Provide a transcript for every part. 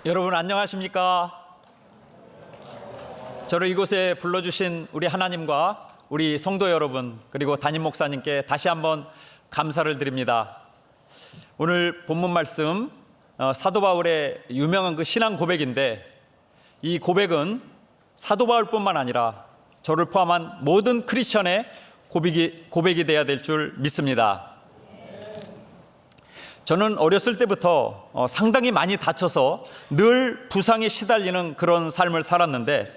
여러분 안녕하십니까? 저를 이곳에 불러주신 우리 하나님과 우리 성도 여러분 그리고 담임 목사님께 다시 한번 감사를 드립니다. 오늘 본문 말씀 사도 바울의 유명한 그 신앙 고백인데, 이 고백은 사도 바울뿐만 아니라 저를 포함한 모든 크리스천의 고백이 되어야 될 줄 믿습니다. 저는 어렸을 때부터 상당히 많이 다쳐서 늘 부상에 시달리는 그런 삶을 살았는데,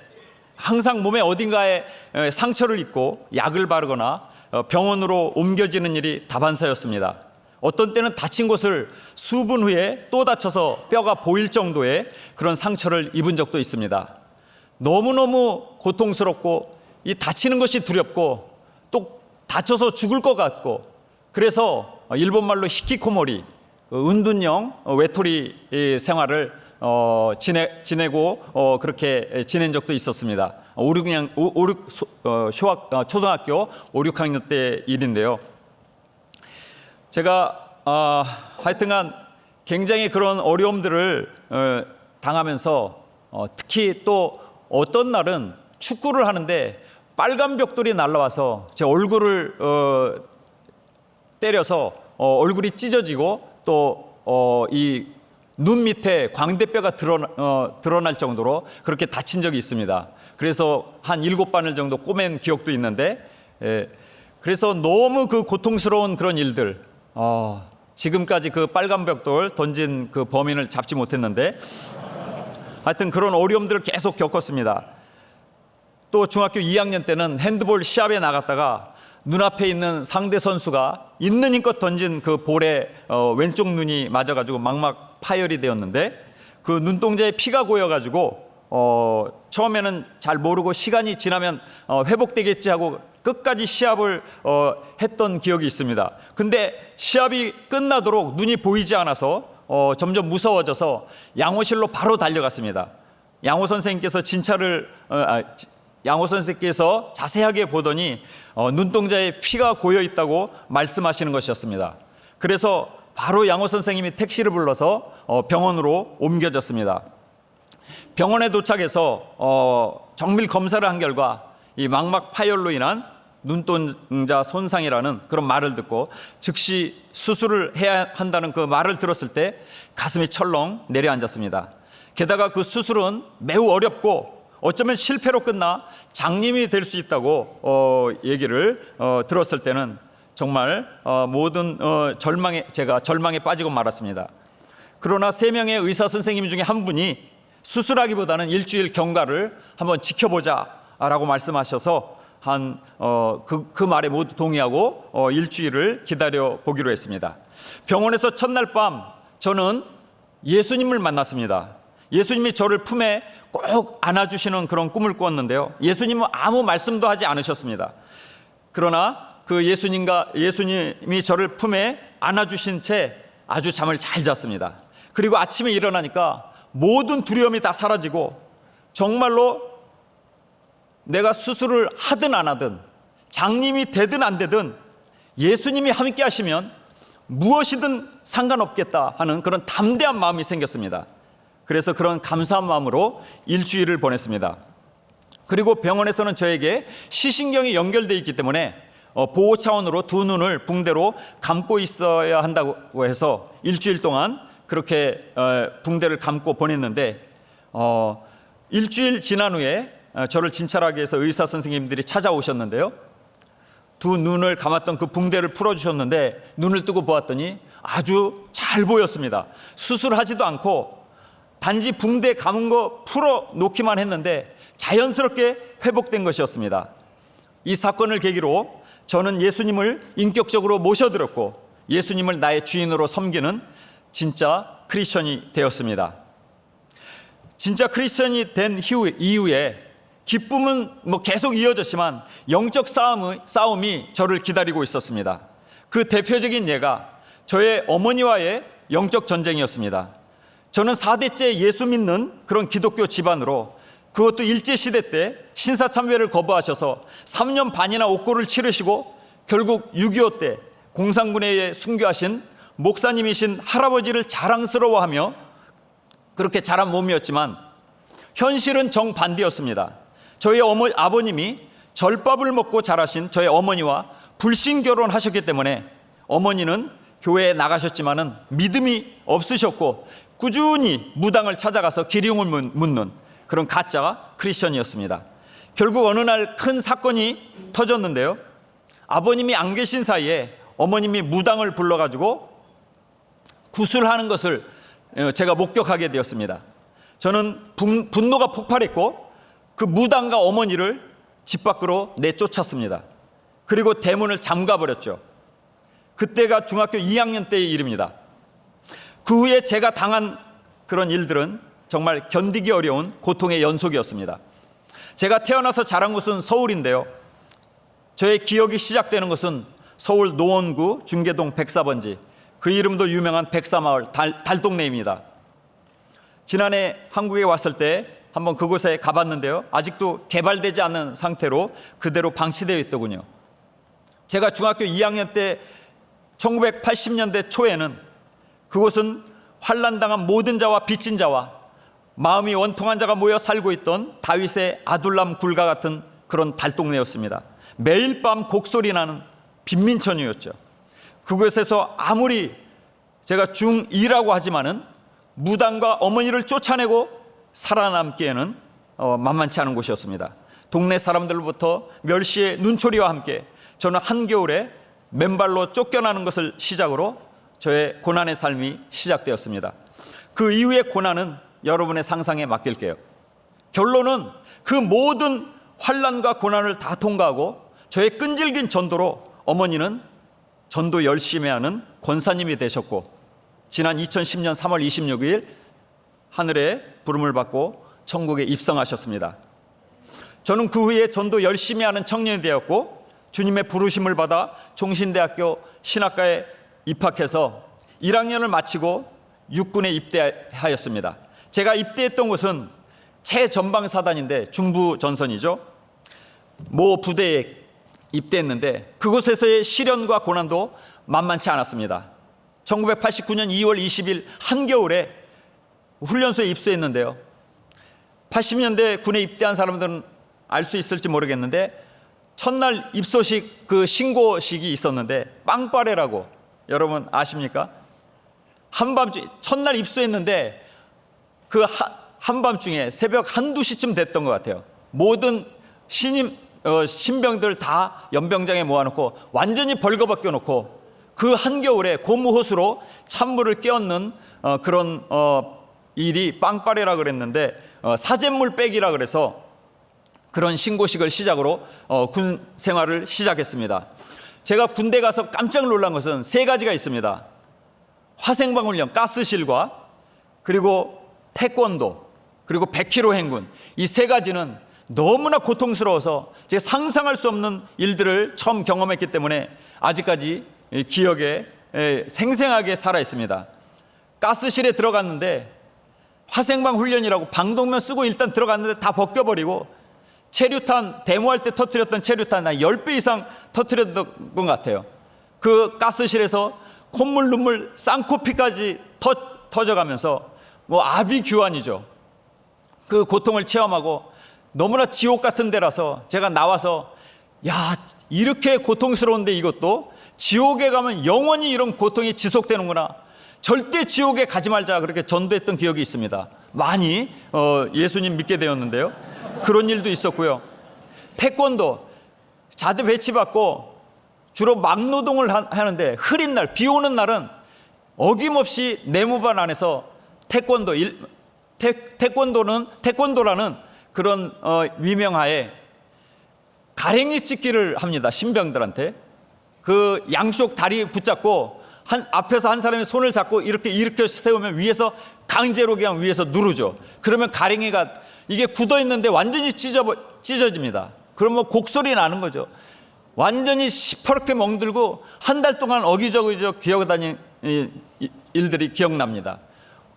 항상 몸에 어딘가에 상처를 입고 약을 바르거나 병원으로 옮겨지는 일이 다반사였습니다. 어떤 때는 다친 곳을 수분 후에 또 다쳐서 뼈가 보일 정도의 그런 상처를 입은 적도 있습니다. 너무너무 고통스럽고 이 다치는 것이 두렵고 또 다쳐서 죽을 것 같고, 그래서 일본말로 히키코모리, 은둔형 외톨이 생활을 지내고 그렇게 지낸 적도 있었습니다. 초등학교 5, 6학년 때 일인데요. 제가 하여튼간 굉장히 그런 어려움들을 당하면서 특히 또 어떤 날은 축구를 하는데 빨간 벽돌이 날아와서 제 얼굴을 때려서 얼굴이 찢어지고 또 이 눈 밑에 광대뼈가 드러날 정도로 그렇게 다친 적이 있습니다. 그래서 한 7바늘 정도 꼬맨 기억도 있는데, 그래서 너무 그 고통스러운 그런 일들, 지금까지 그 빨간 벽돌 던진 그 범인을 잡지 못했는데, 하여튼 그런 어려움들을 계속 겪었습니다. 또 중학교 2학년 때는 핸드볼 시합에 나갔다가 눈앞에 있는 상대 선수가 있는 힘껏 던진 그 볼에 왼쪽 눈이 맞아가지고 망막 파열이 되었는데, 그 눈동자에 피가 고여가지고 처음에는 잘 모르고 시간이 지나면 회복되겠지 하고 끝까지 시합을 했던 기억이 있습니다. 근데 시합이 끝나도록 눈이 보이지 않아서 점점 무서워져서 양호실로 바로 달려갔습니다. 양호 선생님께서 자세하게 보더니 눈동자에 피가 고여 있다고 말씀하시는 것이었습니다. 그래서 바로 양호 선생님이 택시를 불러서 병원으로 옮겨졌습니다. 병원에 도착해서 정밀 검사를 한 결과 이 망막 파열로 인한 눈동자 손상이라는 그런 말을 듣고 즉시 수술을 해야 한다는 그 말을 들었을 때 가슴이 철렁 내려앉았습니다. 게다가 그 수술은 매우 어렵고 어쩌면 실패로 끝나 장님이 될 수 있다고 얘기를 들었을 때는 정말 모든 제가 절망에 빠지고 말았습니다. 그러나 3명의 의사 선생님 중에 한 분이 수술하기보다는 일주일 경과를 한번 지켜보자 라고 말씀하셔서 그 말에 모두 동의하고 일주일을 기다려 보기로 했습니다. 병원에서 첫날 밤 저는 예수님을 만났습니다. 예수님이 저를 품에 꼭 안아주시는 그런 꿈을 꾸었는데요, 예수님은 아무 말씀도 하지 않으셨습니다. 그러나 그 예수님이 저를 품에 안아주신 채 아주 잠을 잘 잤습니다. 그리고 아침에 일어나니까 모든 두려움이 다 사라지고, 정말로 내가 수술을 하든 안 하든 장님이 되든 안 되든 예수님이 함께 하시면 무엇이든 상관없겠다 하는 그런 담대한 마음이 생겼습니다. 그래서 그런 감사한 마음으로 일주일을 보냈습니다. 그리고 병원에서는 저에게 시신경이 연결되어 있기 때문에 보호 차원으로 두 눈을 붕대로 감고 있어야 한다고 해서 일주일 동안 그렇게 붕대를 감고 보냈는데, 일주일 지난 후에 저를 진찰하기 위해서 의사 선생님들이 찾아오셨는데요, 두 눈을 감았던 그 붕대를 풀어주셨는데 눈을 뜨고 보았더니 아주 잘 보였습니다. 수술하지도 않고 단지 붕대 감은 거 풀어놓기만 했는데 자연스럽게 회복된 것이었습니다. 이 사건을 계기로 저는 예수님을 인격적으로 모셔드렸고 예수님을 나의 주인으로 섬기는 진짜 크리스천이 되었습니다. 진짜 크리스천이 된 이후에 기쁨은 계속 이어졌지만 영적 싸움이 저를 기다리고 있었습니다. 그 대표적인 예가 저의 어머니와의 영적 전쟁이었습니다. 저는 4대째 예수 믿는 그런 기독교 집안으로, 그것도 일제시대 때 신사참배를 거부하셔서 3년 반이나 옥고를 치르시고 결국 6.25 때 공산군에 의해 순교하신 목사님이신 할아버지를 자랑스러워하며 그렇게 자란 몸이었지만 현실은 정반대였습니다. 저희 아버님이 절밥을 먹고 자라신 저희 어머니와 불신 결혼하셨기 때문에 어머니는 교회에 나가셨지만은 믿음이 없으셨고 꾸준히 무당을 찾아가서 기륭을 묻는 그런 가짜 크리스천이었습니다. 결국 어느 날 큰 사건이 터졌는데요. 아버님이 안 계신 사이에 어머님이 무당을 불러가지고 구술하는 것을 제가 목격하게 되었습니다. 저는 분노가 폭발했고 그 무당과 어머니를 집 밖으로 내쫓았습니다. 그리고 대문을 잠가버렸죠. 그때가 중학교 2학년 때의 일입니다. 그 후에 제가 당한 그런 일들은 정말 견디기 어려운 고통의 연속이었습니다. 제가 태어나서 자란 곳은 서울인데요. 저의 기억이 시작되는 것은 서울 노원구 중계동 백사번지, 그 이름도 유명한 백사마을 달동네입니다. 지난해 한국에 왔을 때 한번 그곳에 가봤는데요. 아직도 개발되지 않은 상태로 그대로 방치되어 있더군요. 제가 중학교 2학년 때 1980년대 초에는 그곳은 환난당한 모든 자와 빚진 자와 마음이 원통한 자가 모여 살고 있던 다윗의 아둘람 굴과 같은 그런 달동네였습니다. 매일 밤 곡소리 나는 빈민촌이었죠. 그곳에서 아무리 제가 중2라고 하지만은 무당과 어머니를 쫓아내고 살아남기에는 만만치 않은 곳이었습니다. 동네 사람들로부터 멸시의 눈초리와 함께 저는 한겨울에 맨발로 쫓겨나는 것을 시작으로 저의 고난의 삶이 시작되었습니다. 그 이후의 고난은 여러분의 상상에 맡길게요. 결론은 그 모든 환난과 고난을 다 통과하고 저의 끈질긴 전도로 어머니는 전도 열심히 하는 권사님이 되셨고, 지난 2010년 3월 26일 하늘의 부름을 받고 천국에 입성하셨습니다. 저는 그 후에 전도 열심히 하는 청년이 되었고 주님의 부르심을 받아 종신대학교 신학과에 입학해서 1학년을 마치고 육군에 입대하였습니다. 제가 입대했던 곳은 최전방사단인데 중부전선이죠. 모 부대에 입대했는데 그곳에서의 시련과 고난도 만만치 않았습니다. 1989년 2월 20일 한겨울에 훈련소에 입소했는데요. 80년대 군에 입대한 사람들은 알 수 있을지 모르겠는데 첫날 입소식 그 신고식이 있었는데 빵빠레라고 여러분 아십니까? 한밤중 첫날 입소했는데 그 한밤중에 새벽 한두 시쯤 됐던 것 같아요. 모든 신병들 다 연병장에 모아놓고 완전히 벌거벗겨 놓고 그 한겨울에 고무호수로 찬물을 끼얹는 그런 일이 빵빠레라 그랬는데 사잿물 빼기라 그래서 그런 신고식을 시작으로 군 생활을 시작했습니다. 제가 군대 가서 깜짝 놀란 것은 세 가지가 있습니다. 화생방 훈련, 가스실과 그리고 태권도, 그리고 100km 행군. 이 세 가지는 너무나 고통스러워서 제가 상상할 수 없는 일들을 처음 경험했기 때문에 아직까지 기억에 생생하게 살아 있습니다. 가스실에 들어갔는데 화생방 훈련이라고 방독면 쓰고 일단 들어갔는데 다 벗겨버리고 체류탄, 데모할 때 터뜨렸던 체류탄 한 10배 이상 터뜨렸던 것 같아요. 그 가스실에서 콧물, 눈물, 쌍코피까지 터져가면서 아비규환이죠. 그 고통을 체험하고 너무나 지옥 같은 데라서 제가 나와서 야, 이렇게 고통스러운데 이것도 지옥에 가면 영원히 이런 고통이 지속되는구나. 절대 지옥에 가지 말자 그렇게 전도했던 기억이 있습니다. 많이 예수님 믿게 되었는데요. 그런 일도 있었고요. 태권도 자대 배치받고 주로 막노동을 하는데 흐린 날, 비 오는 날은 어김없이 내무반 안에서 태권도라는 그런 위명하에 가랭이 찍기를 합니다. 신병들한테. 그 양쪽 다리 붙잡고 앞에서 한 사람이 손을 잡고 이렇게 세우면 위에서 강제로 그냥 위에서 누르죠. 그러면 가랭이가 이게 굳어 있는데 완전히 찢어집니다. 그러면 곡소리 나는 거죠. 완전히 시퍼렇게 멍들고 한 달 동안 어기저기 기어다닌 일들이 기억납니다.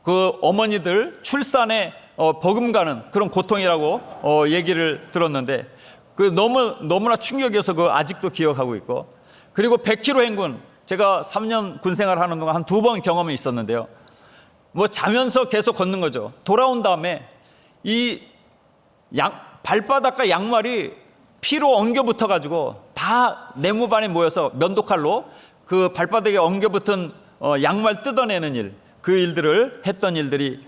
그 어머니들 출산에 버금가는 그런 고통이라고 얘기를 들었는데 그 너무나 충격이어서 그 아직도 기억하고 있고, 그리고 100km 행군 제가 3년 군 생활하는 동안 한 2번 경험이 있었는데요. 뭐 자면서 계속 걷는 거죠. 돌아온 다음에 이 발바닥과 양말이 피로 엉겨 붙어 가지고 다 네모반에 모여서 면도칼로 그 발바닥에 엉겨 붙은 양말 뜯어내는 일, 그 일들을 했던 일들이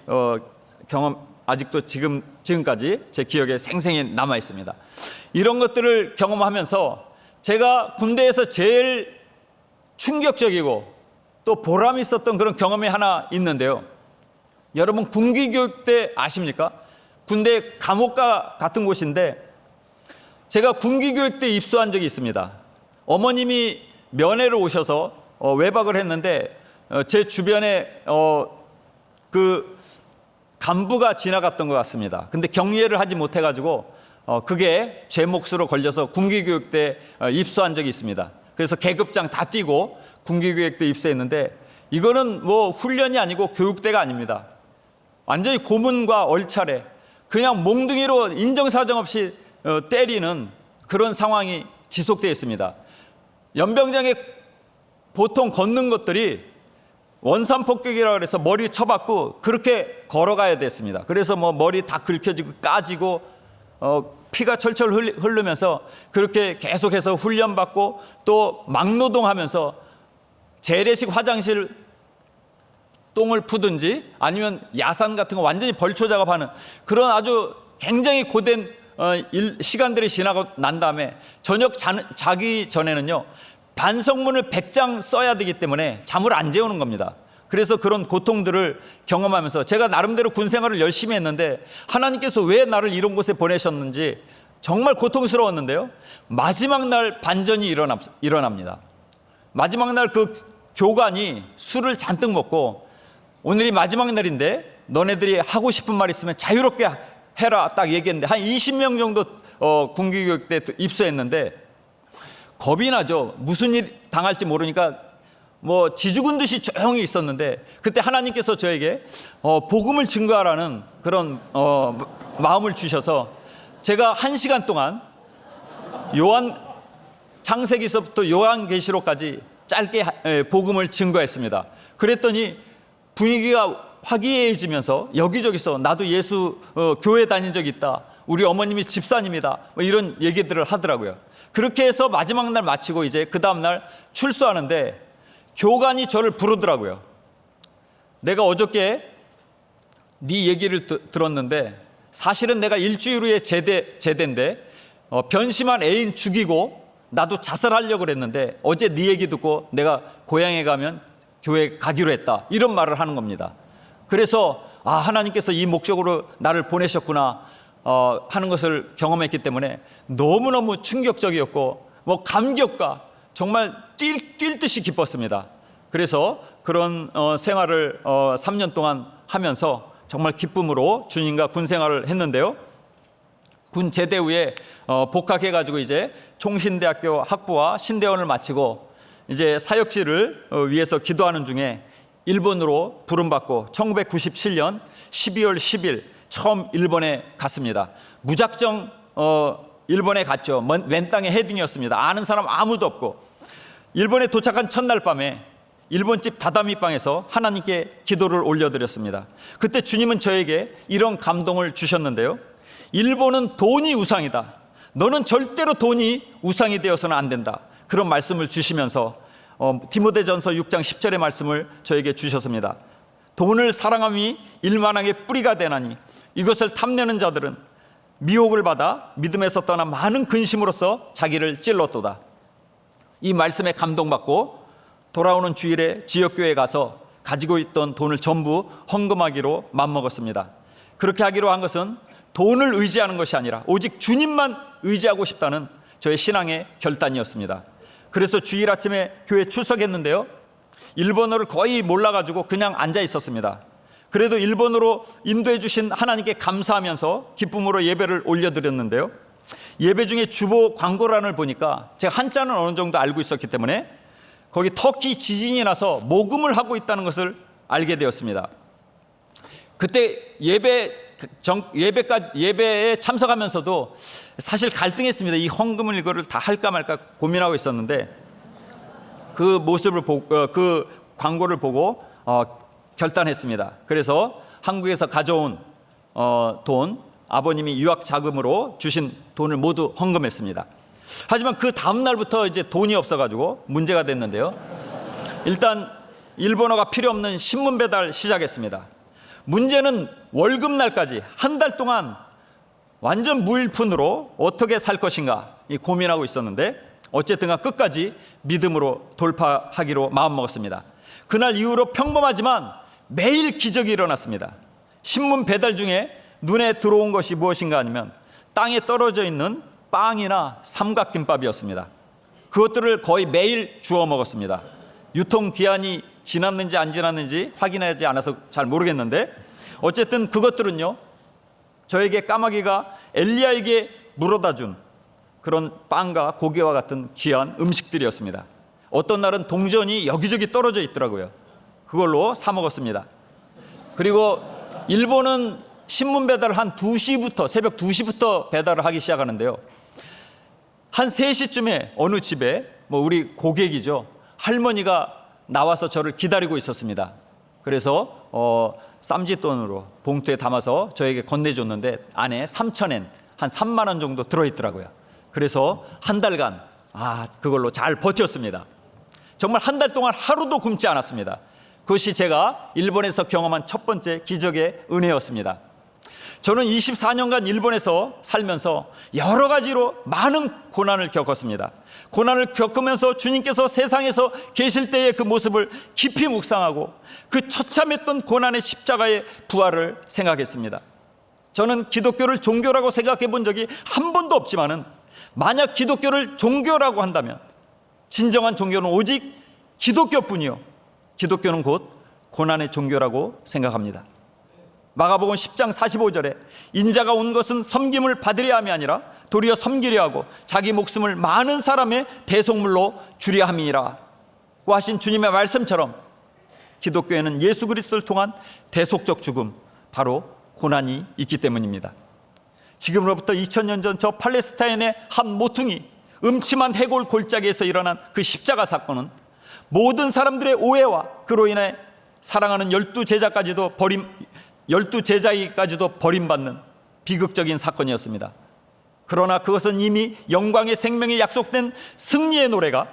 아직도 지금까지 제 기억에 생생히 남아 있습니다. 이런 것들을 경험하면서 제가 군대에서 제일 충격적이고 또 보람 있었던 그런 경험이 하나 있는데요. 여러분 군기교육 때 아십니까? 군대 감옥과 같은 곳인데 제가 군기교육 때 입소한 적이 있습니다. 어머님이 면회를 오셔서 외박을 했는데 제 주변에 그 간부가 지나갔던 것 같습니다. 근데 경례를 하지 못해가지고 그게 제 몫으로 걸려서 군기교육 때 입소한 적이 있습니다. 그래서 계급장 다 뛰고 군기교육 때 입소했는데 이거는 뭐 훈련이 아니고 교육대가 아닙니다. 완전히 고문과 얼차례, 그냥 몽둥이로 인정사정 없이 때리는 그런 상황이 지속되어 있습니다. 연병장에 보통 걷는 것들이 원산폭격이라고 해서 머리 쳐박고 그렇게 걸어가야 됐습니다. 그래서 뭐 머리 다 긁혀지고 까지고 피가 철철 흐르면서 그렇게 계속해서 훈련받고 또 막노동하면서 재래식 화장실 똥을 푸든지 아니면 야산 같은 거 완전히 벌초 작업하는 그런 아주 굉장히 고된 시간들이 지나고 난 다음에 저녁 자기 전에는요 반성문을 100장 써야 되기 때문에 잠을 안 재우는 겁니다. 그래서 그런 고통들을 경험하면서 제가 나름대로 군 생활을 열심히 했는데 하나님께서 왜 나를 이런 곳에 보내셨는지 정말 고통스러웠는데요. 마지막 날 반전이 일어납니다. 마지막 날 그 교관이 술을 잔뜩 먹고 오늘이 마지막 날인데 너네들이 하고 싶은 말 있으면 자유롭게 해라 딱 얘기했는데 한 20명 정도 군기교육 때 입소했는데 겁이 나죠. 무슨 일 당할지 모르니까 뭐 지죽은 듯이 조용히 있었는데 그때 하나님께서 저에게 복음을 증거하라는 그런 마음을 주셔서 제가 1시간 동안 창세기서부터 요한계시록까지 짧게 복음을 증거했습니다. 그랬더니 분위기가 화기애애해지면서 여기저기서 나도 예수 교회 다닌 적이 있다. 우리 어머님이 집사님이다. 뭐 이런 얘기들을 하더라고요. 그렇게 해서 마지막 날 마치고 이제 그 다음 날 출소하는데 교관이 저를 부르더라고요. 내가 어저께 네 얘기를 들었는데 사실은 내가 일주일 후에 제대인데 변심한 애인 죽이고 나도 자살하려고 그랬는데 어제 네 얘기 듣고 내가 고향에 가면 교회 가기로 했다. 이런 말을 하는 겁니다. 그래서 하나님께서 이 목적으로 나를 보내셨구나 하는 것을 경험했기 때문에 너무너무 충격적이었고 뭐 감격과 정말 뛸 듯이 기뻤습니다. 그래서 그런 생활을 3년 동안 하면서 정말 기쁨으로 주님과 군 생활을 했는데요. 군 제대 후에 복학해가지고 이제 총신대학교 학부와 신대원을 마치고 이제 사역지를 위해서 기도하는 중에 일본으로 부름받고 1997년 12월 10일 처음 일본에 갔습니다. 무작정 일본에 갔죠. 맨 땅에 헤딩이었습니다. 아는 사람 아무도 없고 일본에 도착한 첫날 밤에 일본집 다다미방에서 하나님께 기도를 올려드렸습니다. 그때 주님은 저에게 이런 감동을 주셨는데요. 일본은 돈이 우상이다. 너는 절대로 돈이 우상이 되어서는 안 된다. 그런 말씀을 주시면서 디모데전서 6장 10절의 말씀을 저에게 주셨습니다. 돈을 사랑함이 일만하게 뿌리가 되나니 이것을 탐내는 자들은 미혹을 받아 믿음에서 떠나 많은 근심으로써 자기를 찔렀도다. 이 말씀에 감동받고 돌아오는 주일에 지역교회에 가서 가지고 있던 돈을 전부 헌금하기로 맘먹었습니다. 그렇게 하기로 한 것은 돈을 의지하는 것이 아니라 오직 주님만 의지하고 싶다는 저의 신앙의 결단이었습니다. 그래서 주일 아침에 교회 출석했는데요. 일본어를 거의 몰라가지고 그냥 앉아 있었습니다. 그래도 일본어로 인도해 주신 하나님께 감사하면서 기쁨으로 예배를 올려드렸는데요. 예배 중에 주보 광고란을 보니까 제가 한자는 어느 정도 알고 있었기 때문에 거기 터키 지진이 나서 모금을 하고 있다는 것을 알게 되었습니다. 그때 예배에 참석하면서도 사실 갈등했습니다. 이 헌금을 이거를 다 할까 말까 고민하고 있었는데 그 모습을 보고 그 광고를 보고 결단했습니다. 그래서 한국에서 가져온 돈, 아버님이 유학 자금으로 주신 돈을 모두 헌금했습니다. 하지만 그 다음 날부터 이제 돈이 없어가지고 문제가 됐는데요. 일단 일본어가 필요 없는 신문 배달 시작했습니다. 문제는 월급날까지 한 달 동안 완전 무일푼으로 어떻게 살 것인가 고민하고 있었는데, 어쨌든 끝까지 믿음으로 돌파하기로 마음먹었습니다. 그날 이후로 평범하지만 매일 기적이 일어났습니다. 신문 배달 중에 눈에 들어온 것이 무엇인가 하면 땅에 떨어져 있는 빵이나 삼각김밥이었습니다. 그것들을 거의 매일 주워 먹었습니다. 유통기한이 지났는지 안 지났는지 확인하지 않아서 잘 모르겠는데, 어쨌든 그것들은요, 저에게 까마귀가 엘리야에게 물어다 준 그런 빵과 고기와 같은 귀한 음식들이었습니다. 어떤 날은 동전이 여기저기 떨어져 있더라고요. 그걸로 사 먹었습니다. 그리고 일본은 신문 배달을 한 2시부터, 새벽 2시부터 배달을 하기 시작하는데요. 한 3시쯤에 어느 집에 우리 고객이죠, 할머니가 나와서 저를 기다리고 있었습니다. 그래서 쌈짓돈으로 봉투에 담아서 저에게 건네줬는데 안에 3,000엔, 한 3만 원 정도 들어있더라고요. 그래서 한 달간 그걸로 잘 버텼습니다. 정말 한 달 동안 하루도 굶지 않았습니다. 그것이 제가 일본에서 경험한 첫 번째 기적의 은혜였습니다. 저는 24년간 일본에서 살면서 여러 가지로 많은 고난을 겪었습니다. 고난을 겪으면서 주님께서 세상에서 계실 때의 그 모습을 깊이 묵상하고 그 처참했던 고난의 십자가의 부활을 생각했습니다. 저는 기독교를 종교라고 생각해 본 적이 한 번도 없지만은, 만약 기독교를 종교라고 한다면 진정한 종교는 오직 기독교뿐이요, 기독교는 곧 고난의 종교라고 생각합니다. 마가복음 10장 45절에 인자가 온 것은 섬김을 받으려 함이 아니라 도리어 섬기려 하고 자기 목숨을 많은 사람의 대속물로 주려 함이라고 하신 주님의 말씀처럼, 기독교에는 예수 그리스도를 통한 대속적 죽음, 바로 고난이 있기 때문입니다. 지금으로부터 2000년 전 저 팔레스타인의 한 모퉁이 음침한 해골 골짜기에서 일어난 그 십자가 사건은 모든 사람들의 오해와 그로 인해 사랑하는 12제자이까지도 버림받는 비극적인 사건이었습니다. 그러나 그것은 이미 영광의 생명이 약속된 승리의 노래가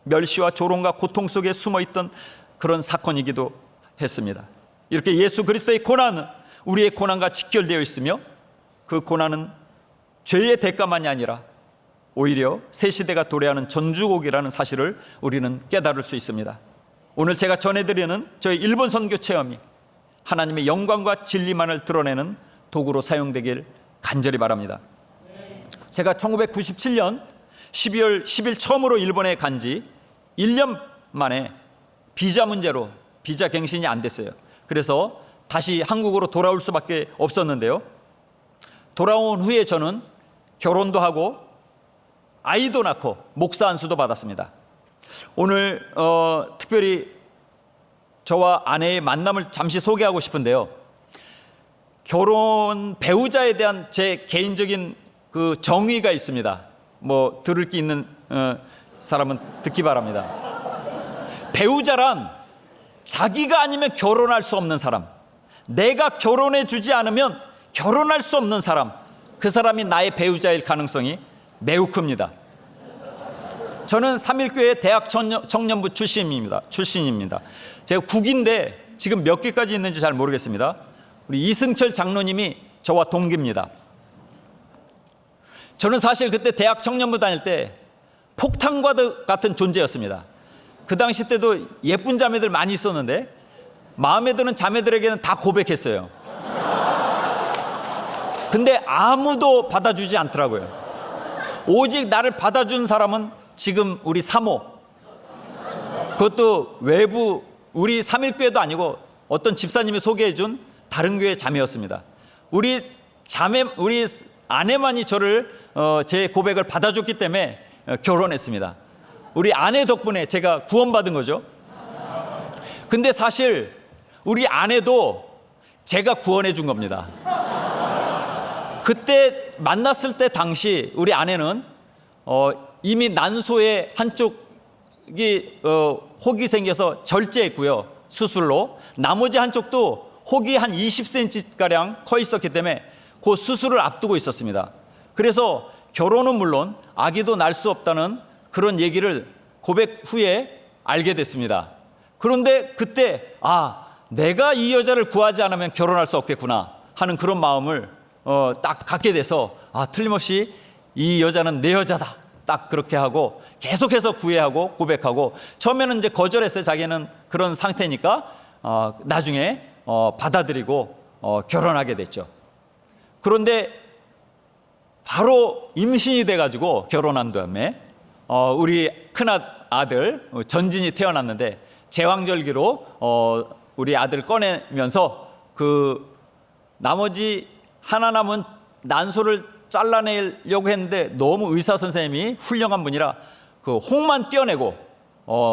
멸시와 조롱과 고통 속에 숨어있던 그런 사건이기도 했습니다. 이렇게 예수 그리스도의 고난은 우리의 고난과 직결되어 있으며, 그 고난은 죄의 대가만이 아니라 오히려 새 시대가 도래하는 전주곡이라는 사실을 우리는 깨달을 수 있습니다. 오늘 제가 전해드리는 저희 일본 선교 체험이 하나님의 영광과 진리만을 드러내는 도구로 사용되길 간절히 바랍니다. 제가 1997년 12월 10일 처음으로 일본에 간 지 1년 만에 비자 문제로 비자 갱신이 안 됐어요. 그래서 다시 한국으로 돌아올 수밖에 없었는데요. 돌아온 후에 저는 결혼도 하고 아이도 낳고 목사 안수도 받았습니다. 오늘 특별히 저와 아내의 만남을 잠시 소개하고 싶은데요. 결혼 배우자에 대한 제 개인적인 그 정의가 있습니다. 들을 게 있는 사람은 듣기 바랍니다. 배우자란 자기가 아니면 결혼할 수 없는 사람, 내가 결혼해 주지 않으면 결혼할 수 없는 사람, 그 사람이 나의 배우자일 가능성이 매우 큽니다. 저는 삼일교회 대학 청년부 출신입니다. 제가 국인데 지금 몇 개까지 있는지 잘 모르겠습니다. 우리 이승철 장로님이 저와 동기입니다. 저는 사실 그때 대학 청년부 다닐 때 폭탄과 같은 존재였습니다. 그 당시 때도 예쁜 자매들 많이 있었는데 마음에 드는 자매들에게는 다 고백했어요. 근데 아무도 받아주지 않더라고요. 오직 나를 받아준 사람은 지금 우리 사모, 그것도 외부 우리 삼일교회도 아니고 어떤 집사님이 소개해준 다른 교회 자매였습니다. 우리 아내만이 저를 제 고백을 받아줬기 때문에 결혼했습니다. 우리 아내 덕분에 제가 구원받은 거죠. 근데 사실 우리 아내도 제가 구원해 준 겁니다. 그때 만났을 때 당시 우리 아내는 이미 난소의 한쪽이 혹이 생겨서 절제했고요. 수술로 나머지 한쪽도 혹이 한 20cm가량 커 있었기 때문에 그 수술을 앞두고 있었습니다. 그래서 결혼은 물론 아기도 낳을 수 없다는 그런 얘기를 고백 후에 알게 됐습니다. 그런데 그때 내가 이 여자를 구하지 않으면 결혼할 수 없겠구나 하는 그런 마음을 딱 갖게 돼서 틀림없이 이 여자는 내 여자다 딱 그렇게 하고 계속해서 구애하고 고백하고, 처음에는 이제 거절했어요. 자기는 그런 상태니까. 나중에 받아들이고 결혼하게 됐죠. 그런데 바로 임신이 돼가지고 결혼한 다음에 우리 큰아들 전진이 태어났는데, 제왕절기로 우리 아들 꺼내면서 그 나머지 하나 남은 난소를 잘라내려고 했는데, 너무 의사 선생님이 훌륭한 분이라 그 혹만 떼어내고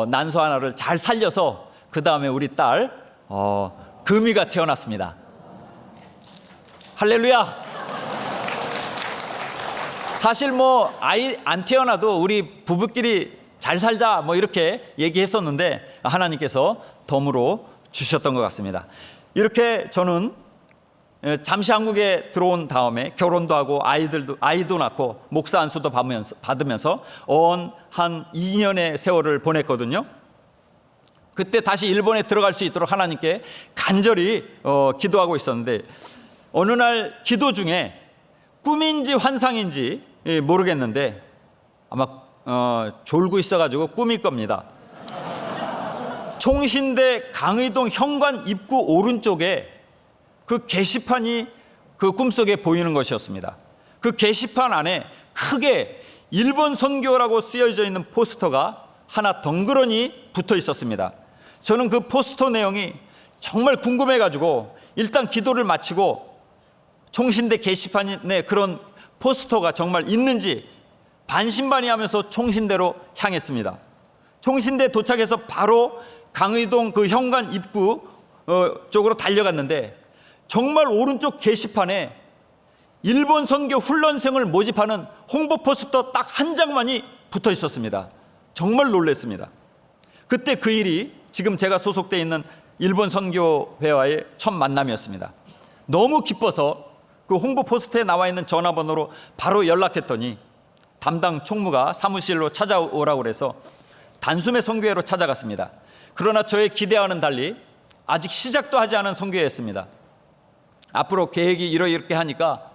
난소 하나를 잘 살려서 그 다음에 우리 딸 금이가 태어났습니다. 할렐루야. 사실 아이 안 태어나도 우리 부부끼리 잘 살자 이렇게 얘기했었는데, 하나님께서 덤으로 주셨던 것 같습니다. 이렇게 저는 잠시 한국에 들어온 다음에 결혼도 하고 아이도 낳고 목사 안수도 받으면서 한 2년의 세월을 보냈거든요. 그때 다시 일본에 들어갈 수 있도록 하나님께 간절히 기도하고 있었는데, 어느 날 기도 중에 꿈인지 환상인지 모르겠는데 아마 졸고 있어가지고 꿈일 겁니다. 총신대 강의동 현관 입구 오른쪽에 그 게시판이 그 꿈속에 보이는 것이었습니다. 그 게시판 안에 크게 일본 선교라고 쓰여져 있는 포스터가 하나 덩그러니 붙어 있었습니다. 저는 그 포스터 내용이 정말 궁금해가지고 일단 기도를 마치고 총신대 게시판에 그런 포스터가 정말 있는지 반신반의하면서 총신대로 향했습니다. 총신대 도착해서 바로 강의동 그 현관 입구 쪽으로 달려갔는데, 정말 오른쪽 게시판에 일본 선교 훈련생을 모집하는 홍보 포스터 딱 한 장만이 붙어 있었습니다. 정말 놀랐습니다. 그때 그 일이 지금 제가 소속되어 있는 일본 선교회와의 첫 만남이었습니다. 너무 기뻐서 그 홍보 포스터에 나와 있는 전화번호로 바로 연락했더니 담당 총무가 사무실로 찾아오라고 그래서 단숨에 선교회로 찾아갔습니다. 그러나 저의 기대와는 달리 아직 시작도 하지 않은 선교회였습니다. 앞으로 계획이 이렇게 하니까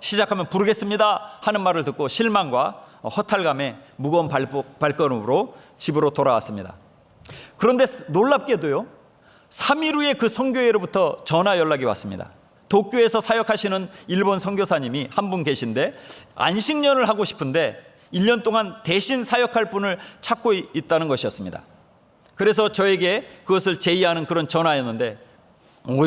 시작하면 부르겠습니다 하는 말을 듣고 실망과 허탈감에 무거운 발걸음으로 집으로 돌아왔습니다. 그런데 놀랍게도요, 3일 후에 그 선교회로부터 전화 연락이 왔습니다. 도쿄에서 사역하시는 일본 선교사님이 한 분 계신데 안식년을 하고 싶은데 1년 동안 대신 사역할 분을 찾고 있다는 것이었습니다. 그래서 저에게 그것을 제의하는 그런 전화였는데,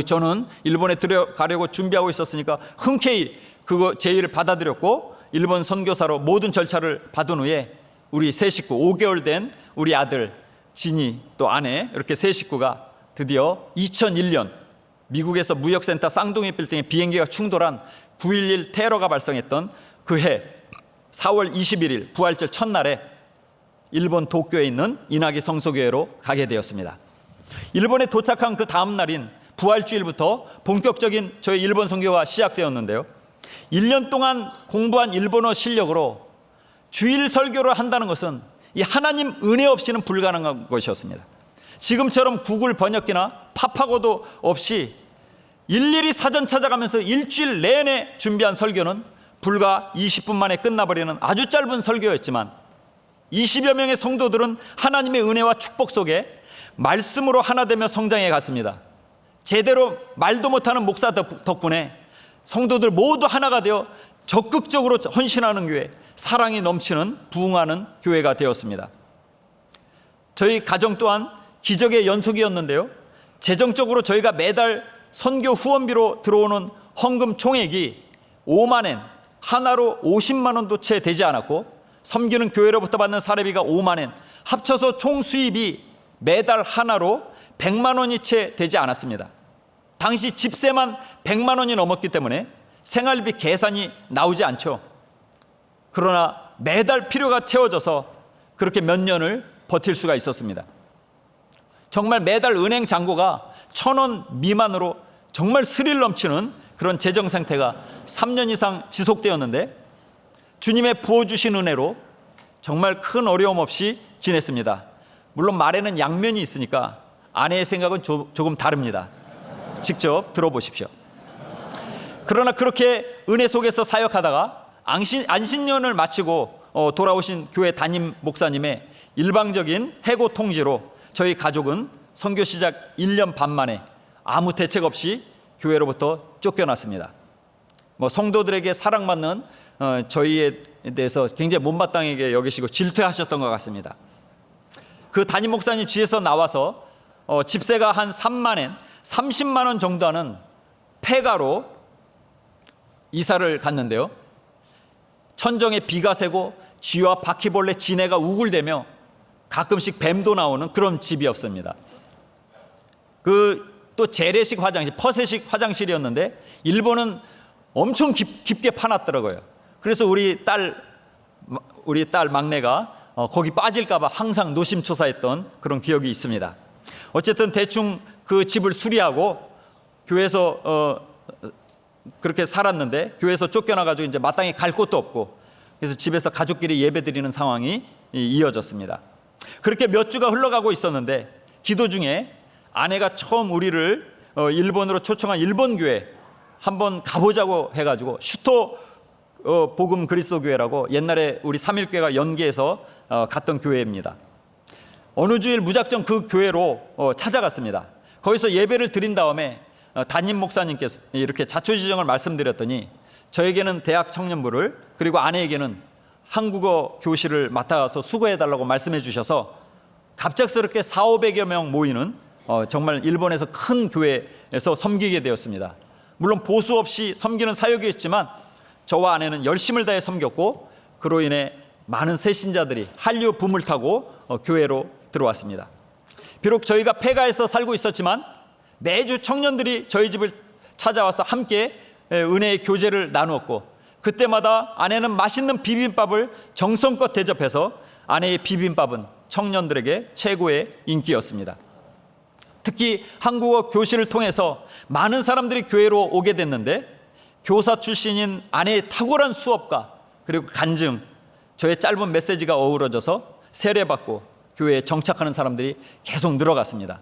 저는 일본에 들어가려고 준비하고 있었으니까 흔쾌히 그거 제의를 받아들였고, 일본 선교사로 모든 절차를 받은 후에 우리 세 식구, 5개월 된 우리 아들 진이 또 아내, 이렇게 세 식구가 드디어 2001년 미국에서 무역센터 쌍둥이 빌딩에 비행기가 충돌한 9.11 테러가 발생했던 그 해 4월 21일 부활절 첫날에 일본 도쿄에 있는 인하기 성소교회로 가게 되었습니다. 일본에 도착한 그 다음 날인 부활주일부터 본격적인 저희 일본 선교가 시작되었는데요, 1년 동안 공부한 일본어 실력으로 주일 설교를 한다는 것은 이 하나님 은혜 없이는 불가능한 것이었습니다. 지금처럼 구글 번역기나 팝하고도 없이 일일이 사전 찾아가면서 일주일 내내 준비한 설교는 불과 20분 만에 끝나버리는 아주 짧은 설교였지만, 20여 명의 성도들은 하나님의 은혜와 축복 속에 말씀으로 하나 되며 성장해 갔습니다. 제대로 말도 못하는 목사 덕분에 성도들 모두 하나가 되어 적극적으로 헌신하는 교회, 사랑이 넘치는 부흥하는 교회가 되었습니다. 저희 가정 또한 기적의 연속이었는데요, 재정적으로 저희가 매달 선교 후원비로 들어오는 헌금 총액이 5만 엔, 하나로 50만 원도 채 되지 않았고, 섬기는 교회로부터 받는 사례비가 5만 엔, 합쳐서 총 수입이 매달 하나로 100만 원이 채 되지 않았습니다. 당시 집세만 100만 원이 넘었기 때문에 생활비 계산이 나오지 않죠. 그러나 매달 필요가 채워져서 그렇게 몇 년을 버틸 수가 있었습니다. 정말 매달 은행 잔고가 1,000원 미만으로 정말 스릴 넘치는 그런 재정 상태가 3년 이상 지속되었는데, 주님의 부어주신 은혜로 정말 큰 어려움 없이 지냈습니다. 물론 말에는 양면이 있으니까 아내의 생각은 조금 다릅니다. 직접 들어보십시오. 그러나 그렇게 은혜 속에서 사역하다가 안신년을 마치고 돌아오신 교회 담임 목사님의 일방적인 해고 통지로 저희 가족은 선교 시작 1년 반 만에 아무 대책 없이 교회로부터 쫓겨났습니다. 성도들에게 사랑받는 저희에 대해서 굉장히 못마땅하게 여기시고 질투하셨던 것 같습니다. 그 담임 목사님 집에서 나와서 집세가 한 3만 30만 원 정도 하는 폐가로 이사를 갔는데요, 천정에 비가 새고 쥐와 바퀴벌레 지네가 우글대며 가끔씩 뱀도 나오는 그런 집이었습니다. 또 재래식 화장실, 퍼세식 화장실이었는데 일본은 엄청 깊게 파놨더라고요. 그래서 우리 딸 막내가 거기 빠질까 봐 항상 노심초사했던 그런 기억이 있습니다. 어쨌든 대충 그 집을 수리하고 교회에서 그렇게 살았는데, 교회에서 쫓겨나가지고 이제 마땅히 갈 곳도 없고, 그래서 집에서 가족끼리 예배드리는 상황이 이어졌습니다. 그렇게 몇 주가 흘러가고 있었는데, 기도 중에 아내가 처음 우리를 일본으로 초청한 일본 교회 한번 가보자고 해가지고, 슈토 복음 그리스도 교회라고 옛날에 우리 삼일교회가 연계해서 갔던 교회입니다. 어느 주일 무작정 그 교회로 찾아갔습니다. 거기서 예배를 드린 다음에 담임 목사님께서 이렇게 자초지정을 말씀드렸더니, 저에게는 대학 청년부를, 그리고 아내에게는 한국어 교실을 맡아서 수고해달라고 말씀해 주셔서 갑작스럽게 400~500여 명 모이는 정말 일본에서 큰 교회에서 섬기게 되었습니다. 물론 보수 없이 섬기는 사역이었지만 저와 아내는 열심을 다해 섬겼고, 그로 인해 많은 새신자들이 한류 붐을 타고 교회로 들어왔습니다. 비록 저희가 폐가에서 살고 있었지만 매주 청년들이 저희 집을 찾아와서 함께 은혜의 교제를 나누었고, 그때마다 아내는 맛있는 비빔밥을 정성껏 대접해서 아내의 비빔밥은 청년들에게 최고의 인기였습니다. 특히 한국어 교실을 통해서 많은 사람들이 교회로 오게 됐는데, 교사 출신인 아내의 탁월한 수업과 그리고 간증, 저의 짧은 메시지가 어우러져서 세례받고 교회에 정착하는 사람들이 계속 늘어갔습니다.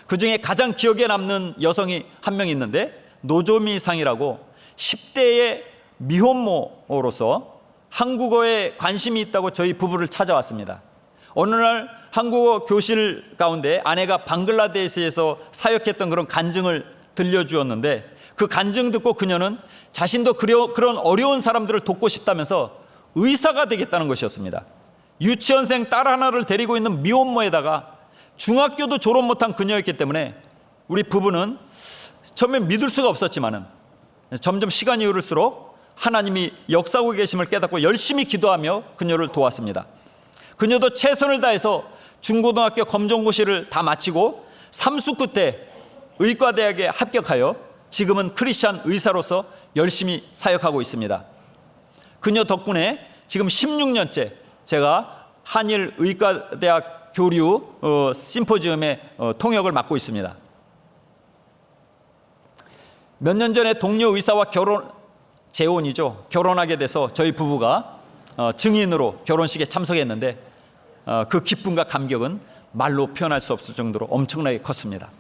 그 중에 가장 기억에 남는 여성이 한 명 있는데, 노조미 상이라고 10대의 미혼모로서 한국어에 관심이 있다고 저희 부부를 찾아왔습니다. 어느 날 한국어 교실 가운데 아내가 방글라데시에서 사역했던 그런 간증을 들려주었는데, 그 간증 듣고 그녀는 자신도 그런 어려운 사람들을 돕고 싶다면서 의사가 되겠다는 것이었습니다. 유치원생 딸 하나를 데리고 있는 미혼모에다가 중학교도 졸업 못한 그녀였기 때문에 우리 부부는 처음엔 믿을 수가 없었지만은 점점 시간이 흐를수록 하나님이 역사하고 계심을 깨닫고 열심히 기도하며 그녀를 도왔습니다. 그녀도 최선을 다해서 중고등학교 검정고시를 다 마치고 삼수 끝에 의과대학에 합격하여 지금은 크리스찬 의사로서 열심히 사역하고 있습니다. 그녀 덕분에 지금 16년째 제가 한일 의과대학 교류 심포지엄의 통역을 맡고 있습니다. 몇 년 전에 동료 의사와 결혼하게 돼서 저희 부부가 증인으로 결혼식에 참석했는데, 그 기쁨과 감격은 말로 표현할 수 없을 정도로 엄청나게 컸습니다.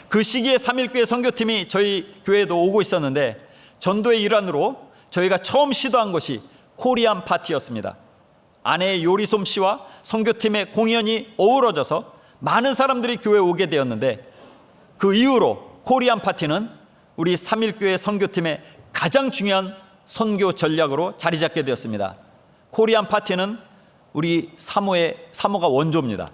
그 시기에 삼일교회 선교팀이 저희 교회에도 오고 있었는데, 전도의 일환으로 저희가 처음 시도한 것이 코리안 파티였습니다. 아내의 요리 솜씨와 선교팀의 공연이 어우러져서 많은 사람들이 교회에 오게 되었는데, 그 이후로 코리안 파티는 우리 삼일교회 선교팀의 가장 중요한 선교 전략으로 자리 잡게 되었습니다. 코리안 파티는 우리 사모가 원조입니다.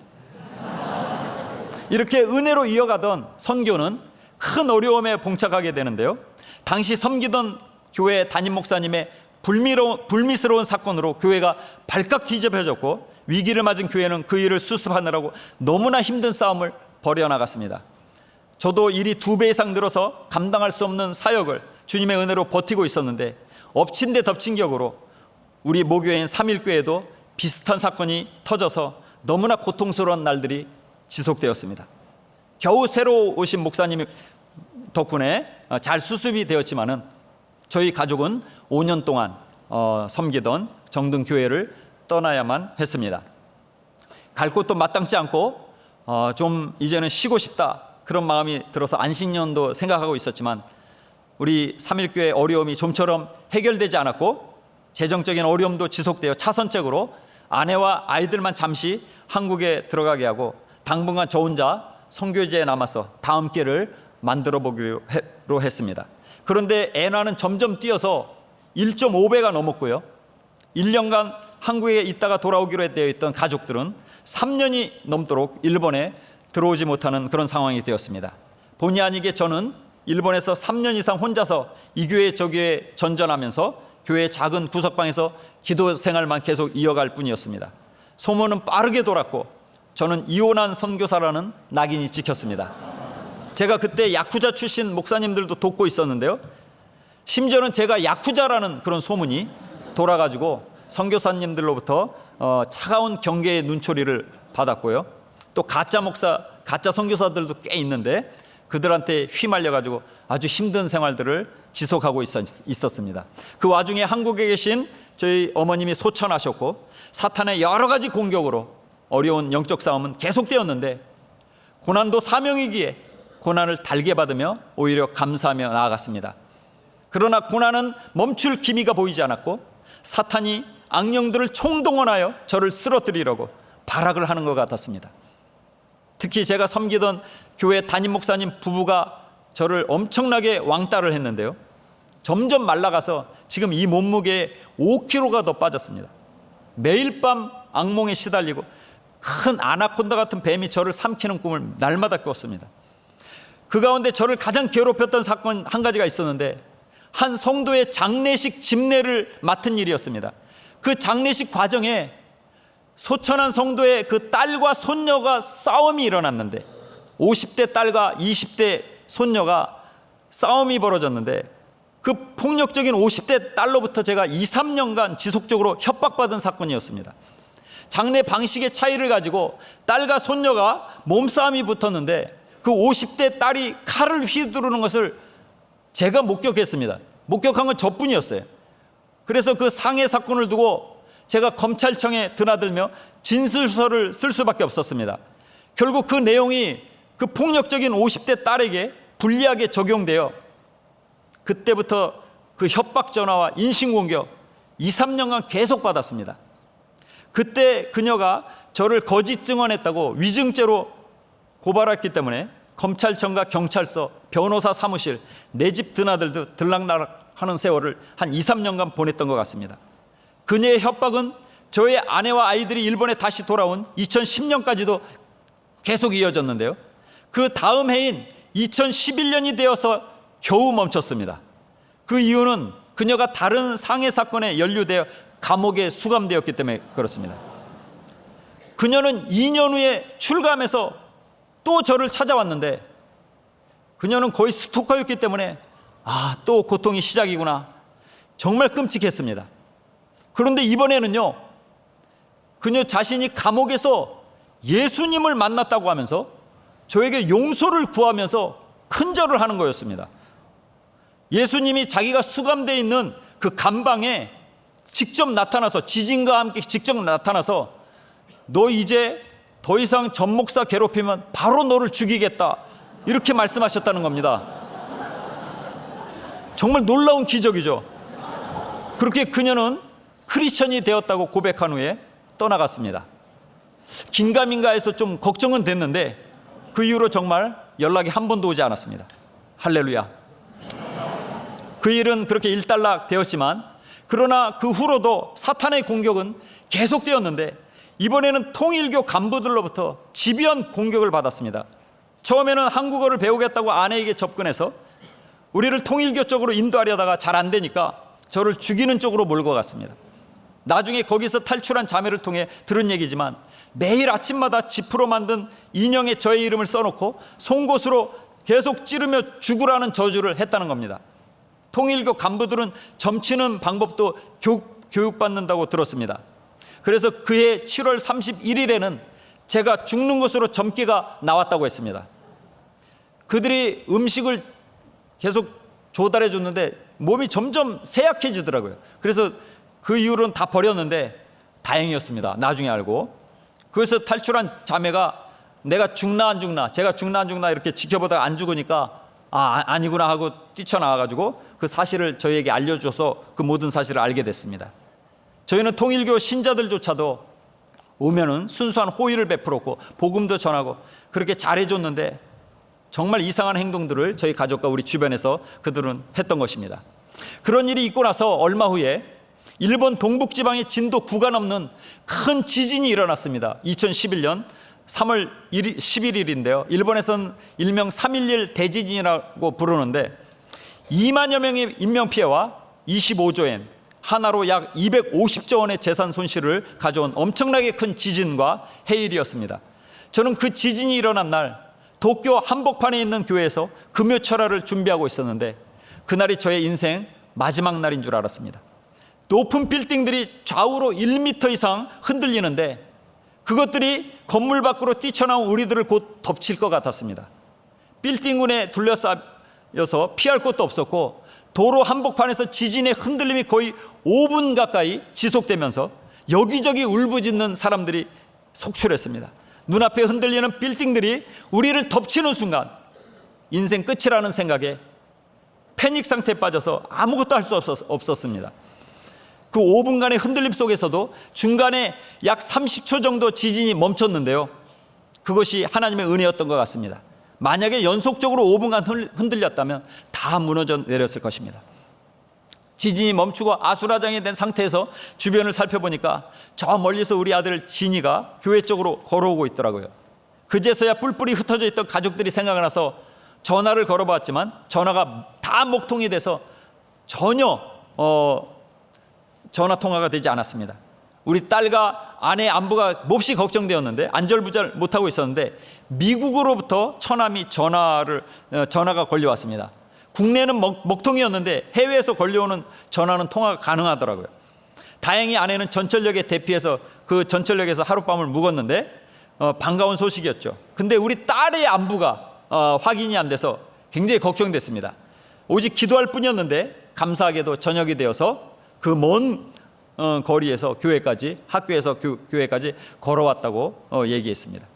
이렇게 은혜로 이어가던 선교는 큰 어려움에 봉착하게 되는데요, 당시 섬기던 교회 담임 목사님의 불미스러운 사건으로 교회가 발칵 뒤집혀졌고, 위기를 맞은 교회는 그 일을 수습하느라고 너무나 힘든 싸움을 벌여나갔습니다. 저도 일이 2배 이상 늘어서 감당할 수 없는 사역을 주님의 은혜로 버티고 있었는데, 엎친 데 덮친 격으로 우리 모교회인 삼일교회도 비슷한 사건이 터져서 너무나 고통스러운 날들이 지속되었습니다. 겨우 새로 오신 목사님 덕분에 잘 수습이 되었지만은 저희 가족은 5년 동안 섬기던 정등교회를 떠나야만 했습니다. 갈 곳도 마땅치 않고 좀 이제는 쉬고 싶다 그런 마음이 들어서 안식년도 생각하고 있었지만 우리 삼일교회 어려움이 좀처럼 해결되지 않았고 재정적인 어려움도 지속되어 차선책으로 아내와 아이들만 잠시 한국에 들어가게 하고 당분간 저 혼자 선교지에 남아서 다음 길을 만들어 보기로 했습니다. 그런데 엔화는 점점 뛰어서 1.5배가 넘었고요. 1년간 한국에 있다가 돌아오기로 되어 있던 가족들은 3년이 넘도록 일본에 들어오지 못하는 그런 상황이 되었습니다. 본의 아니게 저는 일본에서 3년 이상 혼자서 이 교회 저 교회 전전하면서 교회 작은 구석방에서 기도 생활만 계속 이어갈 뿐이었습니다. 소문은 빠르게 돌았고 저는 이혼한 선교사라는 낙인이 찍혔습니다. 제가 그때 야쿠자 출신 목사님들도 돕고 있었는데요. 심지어는 제가 야쿠자라는 그런 소문이 돌아가지고 선교사님들로부터 차가운 경계의 눈초리를 받았고요. 또 가짜 선교사들도 꽤 있는데 그들한테 휘말려가지고 아주 힘든 생활들을 지속하고 있었습니다. 그 와중에 한국에 계신 저희 어머님이 소천하셨고 사탄의 여러 가지 공격으로 어려운 영적 싸움은 계속되었는데 고난도 사명이기에 고난을 달게 받으며 오히려 감사하며 나아갔습니다. 그러나 고난은 멈출 기미가 보이지 않았고 사탄이 악령들을 총동원하여 저를 쓰러뜨리려고 발악을 하는 것 같았습니다. 특히 제가 섬기던 교회 담임 목사님 부부가 저를 엄청나게 왕따를 했는데요. 점점 말라가서 지금 이 몸무게에 5kg가 더 빠졌습니다. 매일 밤 악몽에 시달리고 큰 아나콘다 같은 뱀이 저를 삼키는 꿈을 날마다 꿨습니다. 그 가운데 저를 가장 괴롭혔던 사건 한 가지가 있었는데 한 성도의 장례식 집례를 맡은 일이었습니다. 그 장례식 과정에 소천한 성도의 그 딸과 손녀가 싸움이 일어났는데 50대 딸과 20대 손녀가 싸움이 벌어졌는데 그 폭력적인 50대 딸로부터 제가 2, 3년간 지속적으로 협박받은 사건이었습니다. 장례 방식의 차이를 가지고 딸과 손녀가 몸싸움이 붙었는데 그 50대 딸이 칼을 휘두르는 것을 제가 목격했습니다. 목격한 건 저뿐이었어요. 그래서 그 상해 사건을 두고 제가 검찰청에 드나들며 진술서를 쓸 수밖에 없었습니다. 결국 그 내용이 그 폭력적인 50대 딸에게 불리하게 적용되어 그때부터 그 협박 전화와 인신공격 2, 3년간 계속 받았습니다. 그때 그녀가 저를 거짓 증언했다고 위증죄로 고발했기 때문에 검찰청과 경찰서, 변호사 사무실, 내 집 드나들도 들락날락하는 세월을 한 2, 3년간 보냈던 것 같습니다. 그녀의 협박은 저의 아내와 아이들이 일본에 다시 돌아온 2010년까지도 계속 이어졌는데요. 그 다음 해인 2011년이 되어서 겨우 멈췄습니다. 그 이유는 그녀가 다른 상해 사건에 연루되어 감옥에 수감되었기 때문에 그렇습니다. 그녀는 2년 후에 출감해서 또 저를 찾아왔는데 그녀는 거의 스토커였기 때문에 또 고통이 시작이구나. 정말 끔찍했습니다. 그런데 이번에는요, 그녀 자신이 감옥에서 예수님을 만났다고 하면서 저에게 용서를 구하면서 큰절을 하는 거였습니다. 예수님이 자기가 수감되어 있는 그 감방에 직접 나타나서, 지진과 함께 직접 나타나서 너 이제 더 이상 전 목사 괴롭히면 바로 너를 죽이겠다, 이렇게 말씀하셨다는 겁니다. 정말 놀라운 기적이죠. 그렇게 그녀는 크리스천이 되었다고 고백한 후에 떠나갔습니다. 긴가민가해서 좀 걱정은 됐는데 그 이후로 정말 연락이 한 번도 오지 않았습니다. 할렐루야. 그 일은 그렇게 일단락 되었지만 그러나 그 후로도 사탄의 공격은 계속되었는데 이번에는 통일교 간부들로부터 집요한 공격을 받았습니다. 처음에는 한국어를 배우겠다고 아내에게 접근해서 우리를 통일교 쪽으로 인도하려다가 잘 안 되니까 저를 죽이는 쪽으로 몰고 갔습니다. 나중에 거기서 탈출한 자매를 통해 들은 얘기지만 매일 아침마다 지프로 만든 인형에 저의 이름을 써놓고 송곳으로 계속 찌르며 죽으라는 저주를 했다는 겁니다. 통일교 간부들은 점치는 방법도 교육받는다고 들었습니다. 그래서 그해 7월 31일에는 제가 죽는 것으로 점괘가 나왔다고 했습니다. 그들이 음식을 계속 조달해 줬는데 몸이 점점 쇠약해지더라고요. 그래서 그 이후로는 다 버렸는데 다행이었습니다. 나중에 알고. 그래서 탈출한 자매가 내가 죽나 안 죽나, 제가 죽나 안 죽나 이렇게 지켜보다가 안 죽으니까 아니구나 하고 뛰쳐나와가지고 그 사실을 저희에게 알려줘서 그 모든 사실을 알게 됐습니다. 저희는 통일교 신자들조차도 오면은 순수한 호의를 베풀었고 복음도 전하고 그렇게 잘해줬는데 정말 이상한 행동들을 저희 가족과 우리 주변에서 그들은 했던 것입니다. 그런 일이 있고 나서 얼마 후에 일본 동북지방에 진도 9가 넘는 큰 지진이 일어났습니다. 2011년 3월 11일인데요. 일본에서는 일명 3.11 대지진이라고 부르는데 2만여 명의 인명피해와 25조 엔, 하나로 약 250조 원의 재산 손실을 가져온 엄청나게 큰 지진과 해일이었습니다. 저는 그 지진이 일어난 날 도쿄 한복판에 있는 교회에서 금요철화를 준비하고 있었는데 그날이 저의 인생 마지막 날인 줄 알았습니다. 높은 빌딩들이 좌우로 1m 이상 흔들리는데 그것들이 건물 밖으로 뛰쳐나온 우리들을 곧 덮칠 것 같았습니다. 빌딩군에 둘러싸여서 피할 곳도 없었고 도로 한복판에서 지진의 흔들림이 거의 5분 가까이 지속되면서 여기저기 울부짖는 사람들이 속출했습니다. 눈앞에 흔들리는 빌딩들이 우리를 덮치는 순간 인생 끝이라는 생각에 패닉 상태에 빠져서 아무것도 할 수 없었습니다. 그 5분간의 흔들림 속에서도 중간에 약 30초 정도 지진이 멈췄는데요. 그것이 하나님의 은혜였던 것 같습니다. 만약에 연속적으로 5분간 흔들렸다면 다 무너져 내렸을 것입니다. 지진이 멈추고 아수라장이 된 상태에서 주변을 살펴보니까 저 멀리서 우리 아들 진이가 교회 쪽으로 걸어오고 있더라고요. 그제서야 뿔뿔이 흩어져 있던 가족들이 생각이 나서 전화를 걸어봤지만 전화가 다 목통이 돼서 전혀 전화 통화가 되지 않았습니다. 우리 딸과 아내 안부가 몹시 걱정되었는데 안절부절 못하고 있었는데 미국으로부터 처남이 전화가 걸려왔습니다. 국내는 먹통이었는데 해외에서 걸려오는 전화는 통화가 가능하더라고요. 다행히 아내는 전철역에 대피해서 그 전철역에서 하룻밤을 묵었는데 반가운 소식이었죠. 근데 우리 딸의 안부가 확인이 안 돼서 굉장히 걱정됐습니다. 오직 기도할 뿐이었는데 감사하게도 저녁이 되어서 그 먼 거리에서 교회까지, 학교에서 교회까지 걸어왔다고 얘기했습니다.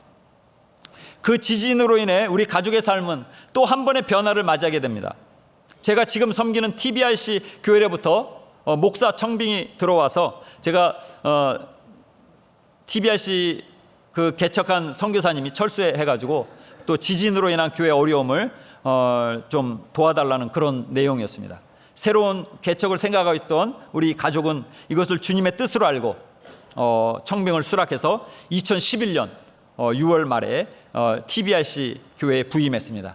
그 지진으로 인해 우리 가족의 삶은 또 한 번의 변화를 맞이하게 됩니다. 제가 지금 섬기는 TBRC 교회로부터 목사 청빙이 들어와서 제가 TBRC 그 개척한 선교사님이 철수해가지고 또 지진으로 인한 교회 어려움을 좀 도와달라는 그런 내용이었습니다. 새로운 개척을 생각하고 있던 우리 가족은 이것을 주님의 뜻으로 알고 청빙을 수락해서 2011년 6월 말에 TBRC 교회에 부임했습니다.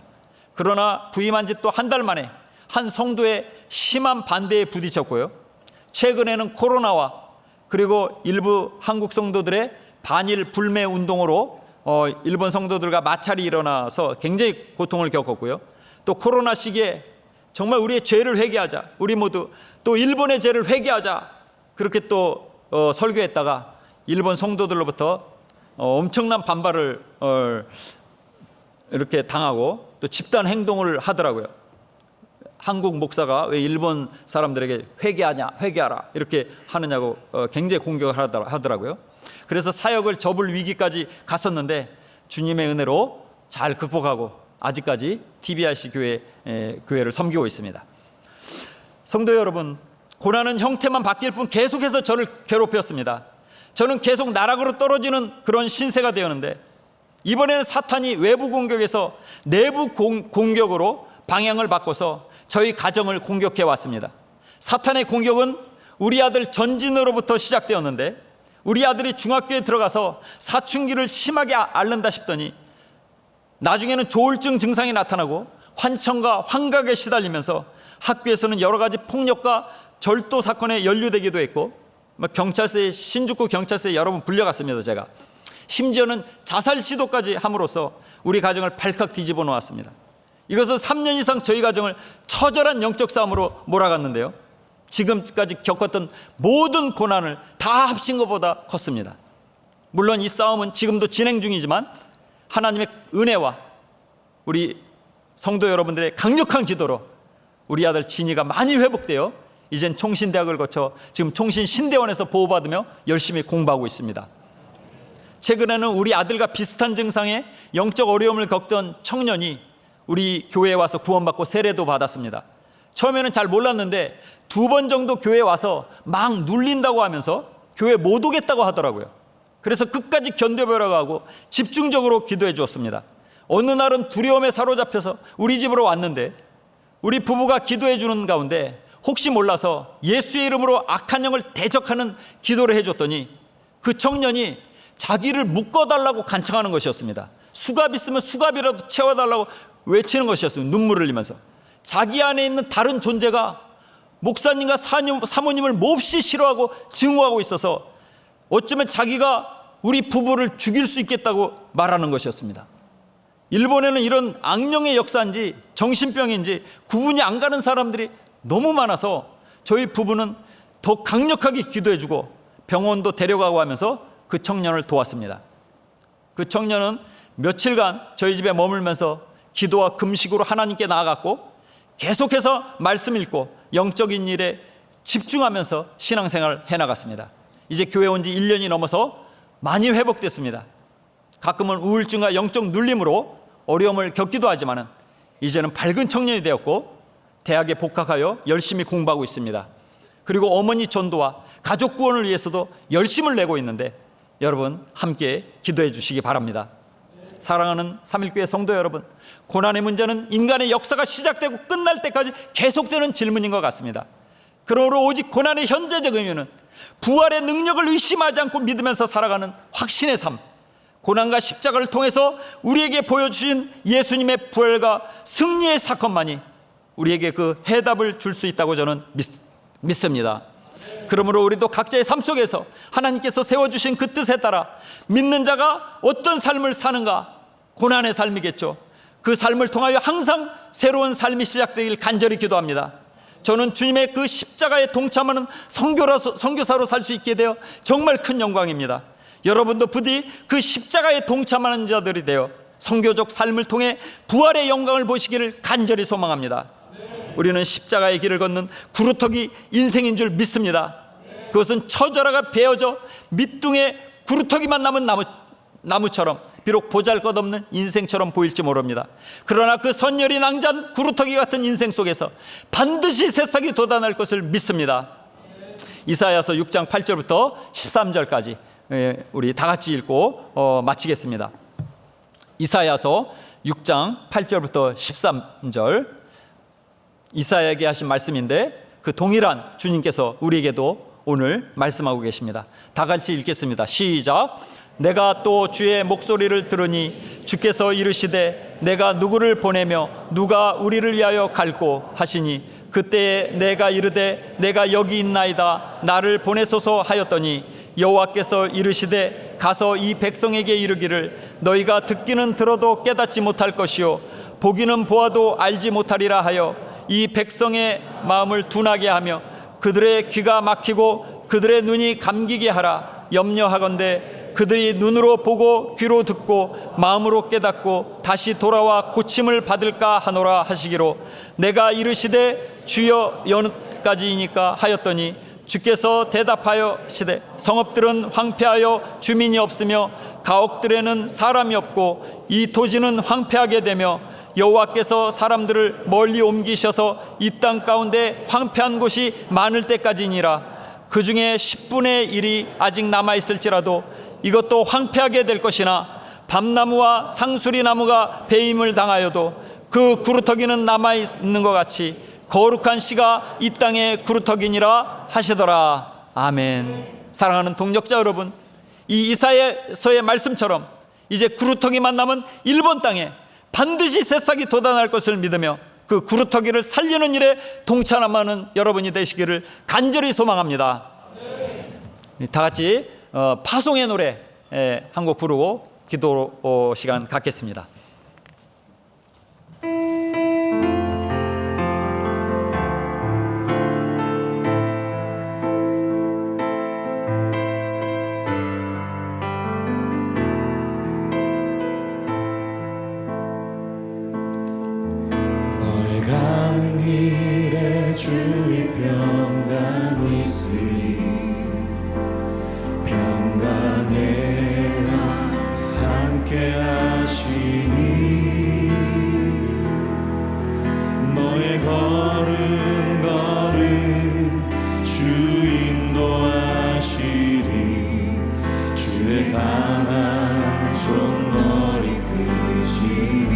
그러나 부임한 지 또 한 달 만에 한 성도의 심한 반대에 부딪혔고요. 최근에는 코로나와 그리고 일부 한국 성도들의 반일 불매 운동으로 일본 성도들과 마찰이 일어나서 굉장히 고통을 겪었고요. 또 코로나 시기에 정말 우리의 죄를 회개하자, 우리 모두 또 일본의 죄를 회개하자 그렇게 또 설교했다가 일본 성도들로부터 엄청난 반발을 이렇게 당하고 또 집단 행동을 하더라고요. 한국 목사가 왜 일본 사람들에게 회개하라 이렇게 하느냐고 굉장히 공격을 하더라고요. 그래서 사역을 접을 위기까지 갔었는데 주님의 은혜로 잘 극복하고 아직까지 TBRC 교회를 섬기고 있습니다. 성도 여러분, 고난은 형태만 바뀔 뿐 계속해서 저를 괴롭혔습니다. 저는 계속 나락으로 떨어지는 그런 신세가 되었는데 이번에는 사탄이 외부 공격에서 내부 공격으로 방향을 바꿔서 저희 가정을 공격해 왔습니다. 사탄의 공격은 우리 아들 전진으로부터 시작되었는데 우리 아들이 중학교에 들어가서 사춘기를 심하게 앓는다 싶더니 나중에는 조울증 증상이 나타나고 환청과 환각에 시달리면서 학교에서는 여러 가지 폭력과 절도 사건에 연루되기도 했고 경찰서에 신주쿠 경찰서에 여러 번 불려갔습니다. 제가 심지어는 자살 시도까지 함으로써 우리 가정을 발칵 뒤집어 놓았습니다. 이것은 3년 이상 저희 가정을 처절한 영적 싸움으로 몰아갔는데요. 지금까지 겪었던 모든 고난을 다 합친 것보다 컸습니다. 물론 이 싸움은 지금도 진행 중이지만 하나님의 은혜와 우리 성도 여러분들의 강력한 기도로 우리 아들 진이가 많이 회복되어 이젠 총신대학을 거쳐 지금 총신신대원에서 보호받으며 열심히 공부하고 있습니다. 최근에는 우리 아들과 비슷한 증상의 영적 어려움을 겪던 청년이 우리 교회에 와서 구원받고 세례도 받았습니다. 처음에는 잘 몰랐는데 2번 정도 교회에 와서 막 눌린다고 하면서 교회 못 오겠다고 하더라고요. 그래서 끝까지 견뎌보려고 하고 집중적으로 기도해 주었습니다. 어느 날은 두려움에 사로잡혀서 우리 집으로 왔는데 우리 부부가 기도해 주는 가운데 혹시 몰라서 예수의 이름으로 악한 영을 대적하는 기도를 해줬더니 그 청년이 자기를 묶어달라고 간청하는 것이었습니다. 수갑 있으면 수갑이라도 채워달라고 외치는 것이었습니다. 눈물을 흘리면서 자기 안에 있는 다른 존재가 목사님과 사모님을 몹시 싫어하고 증오하고 있어서 어쩌면 자기가 우리 부부를 죽일 수 있겠다고 말하는 것이었습니다. 일본에는 이런 악령의 역사인지 정신병인지 구분이 안 가는 사람들이 너무 많아서 저희 부부는 더 강력하게 기도해주고 병원도 데려가고 하면서 그 청년을 도왔습니다. 그 청년은 며칠간 저희 집에 머물면서 기도와 금식으로 하나님께 나아갔고 계속해서 말씀 읽고 영적인 일에 집중하면서 신앙생활을 해나갔습니다. 이제 교회 온 지 1년이 넘어서 많이 회복됐습니다. 가끔은 우울증과 영적 눌림으로 어려움을 겪기도 하지만 이제는 밝은 청년이 되었고 대학에 복학하여 열심히 공부하고 있습니다. 그리고 어머니 전도와 가족 구원을 위해서도 열심을 내고 있는데 여러분 함께 기도해 주시기 바랍니다. 사랑하는 삼일교회 성도 여러분, 고난의 문제는 인간의 역사가 시작되고 끝날 때까지 계속되는 질문인 것 같습니다. 그러므로 오직 고난의 현재적 의미는 부활의 능력을 의심하지 않고 믿으면서 살아가는 확신의 삶, 고난과 십자가를 통해서 우리에게 보여주신 예수님의 부활과 승리의 사건만이 우리에게 그 해답을 줄 수 있다고 저는 믿습니다. 그러므로 우리도 각자의 삶 속에서 하나님께서 세워주신 그 뜻에 따라 믿는 자가 어떤 삶을 사는가, 고난의 삶이겠죠. 그 삶을 통하여 항상 새로운 삶이 시작되길 간절히 기도합니다. 저는 주님의 그 십자가에 동참하는 선교사로 살 수 있게 되어 정말 큰 영광입니다. 여러분도 부디 그 십자가에 동참하는 자들이 되어 선교적 삶을 통해 부활의 영광을 보시기를 간절히 소망합니다. 우리는 십자가의 길을 걷는 구루터기 인생인 줄 믿습니다. 그것은 처절하가 베어져 밑둥에 구루터기만 남은 나무처럼 비록 보잘것없는 인생처럼 보일지 모릅니다. 그러나 그 선열이 낭잔 구루터기 같은 인생 속에서 반드시 새싹이 돋아날 것을 믿습니다. 이사야서 6장 8절부터 13절까지 우리 다 같이 읽고 마치겠습니다. 이사야서 6장 8절부터 13절, 이사야에게 하신 말씀인데 그 동일한 주님께서 우리에게도 오늘 말씀하고 계십니다. 다 같이 읽겠습니다. 시작. 내가 또 주의 목소리를 들으니 주께서 이르시되 내가 누구를 보내며 누가 우리를 위하여 갈고 하시니 그때에 내가 이르되 내가 여기 있나이다 나를 보내소서 하였더니 여호와께서 이르시되 가서 이 백성에게 이르기를 너희가 듣기는 들어도 깨닫지 못할 것이요 보기는 보아도 알지 못하리라 하여 이 백성의 마음을 둔하게 하며 그들의 귀가 막히고 그들의 눈이 감기게 하라. 염려하건대 그들이 눈으로 보고 귀로 듣고 마음으로 깨닫고 다시 돌아와 고침을 받을까 하노라 하시기로 내가 이르시되 주여 여느까지이니까 하였더니 주께서 대답하여 시되 성읍들은 황폐하여 주민이 없으며 가옥들에는 사람이 없고 이 토지는 황폐하게 되며 여호와께서 사람들을 멀리 옮기셔서 이 땅 가운데 황폐한 곳이 많을 때까지니라. 그 중에 10분의 1이 아직 남아있을지라도 이것도 황폐하게 될 것이나 밤나무와 상수리나무가 배임을 당하여도 그 구루터기는 남아있는 것 같이 거룩한 씨가 이 땅의 구루터기니라 하시더라. 아멘. 사랑하는 동역자 여러분, 이 이사야서의 말씀처럼 이제 구루터기만 남은 일본 땅에 반드시 새싹이 돋아날 것을 믿으며 그 구루터기를 살리는 일에 동참하는 여러분이 되시기를 간절히 소망합니다. 다 같이 파송의 노래 한 곡 부르고 기도 시간 갖겠습니다. 평강 있으리 평강의 나 함께 하시니 너의 걸음 걸음 주 인도하시리 주의 강한 손머리 크시니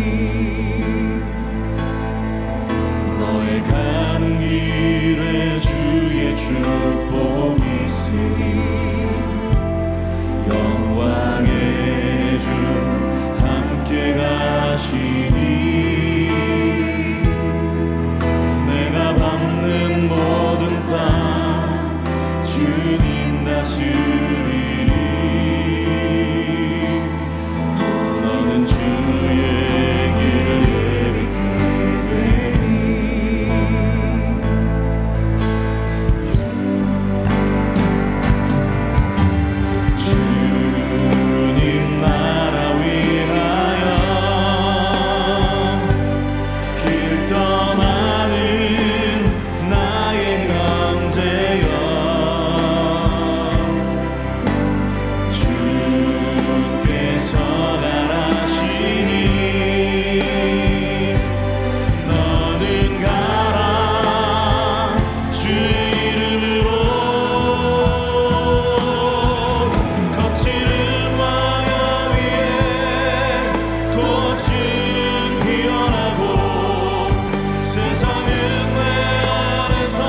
너의 가는 길에 주의 축복 있으리 영광의 주 함께 가시니 내가 받는 모든 땅 주님 다스리리 너는 주의 길을 예비케 되니 주님 나라 위하여 길 떠나는 나의 형제여 주께서 가라시니 너는 가라 주 이름으로 거칠은 왕여 위에 꽃은 피어나고 세상은 내 안에서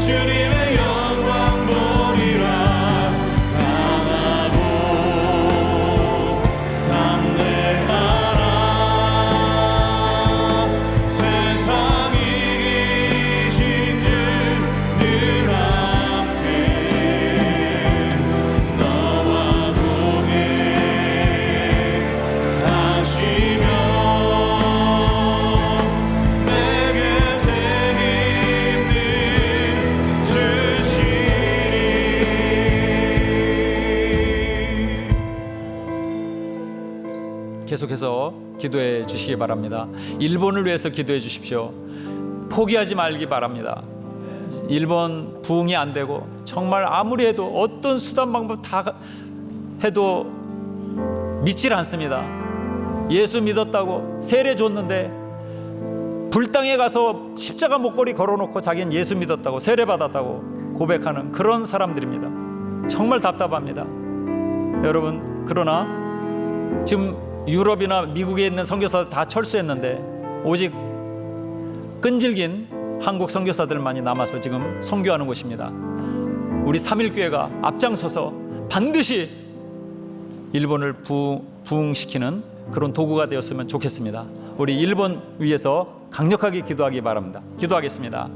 주님의 영광 보리라 강하고 담대하라 세상 이기신 주 늘 함께 너와 동행하시며 내게 새 힘을 주시리 계속해서 기도해 주시기 바랍니다. 일본을 위해서 기도해 주십시오. 포기하지 말기 바랍니다. 일본 부흥이 안 되고 정말 아무리 해도 어떤 수단 방법 다 해도 믿질 않습니다. 예수 믿었다고 세례 줬는데 불당에 가서 십자가 목걸이 걸어놓고 자기는 예수 믿었다고 세례 받았다고 고백하는 그런 사람들입니다. 정말 답답합니다. 여러분, 그러나 지금 유럽이나 미국에 있는 선교사들 다 철수했는데 오직 끈질긴 한국 선교사들만이 남아서 지금 선교하는 곳입니다. 우리 삼일교회가 앞장서서 반드시 일본을 부흥시키는 그런 도구가 되었으면 좋겠습니다. 우리 일본 위해서 강력하게 기도하기 바랍니다. 기도하겠습니다.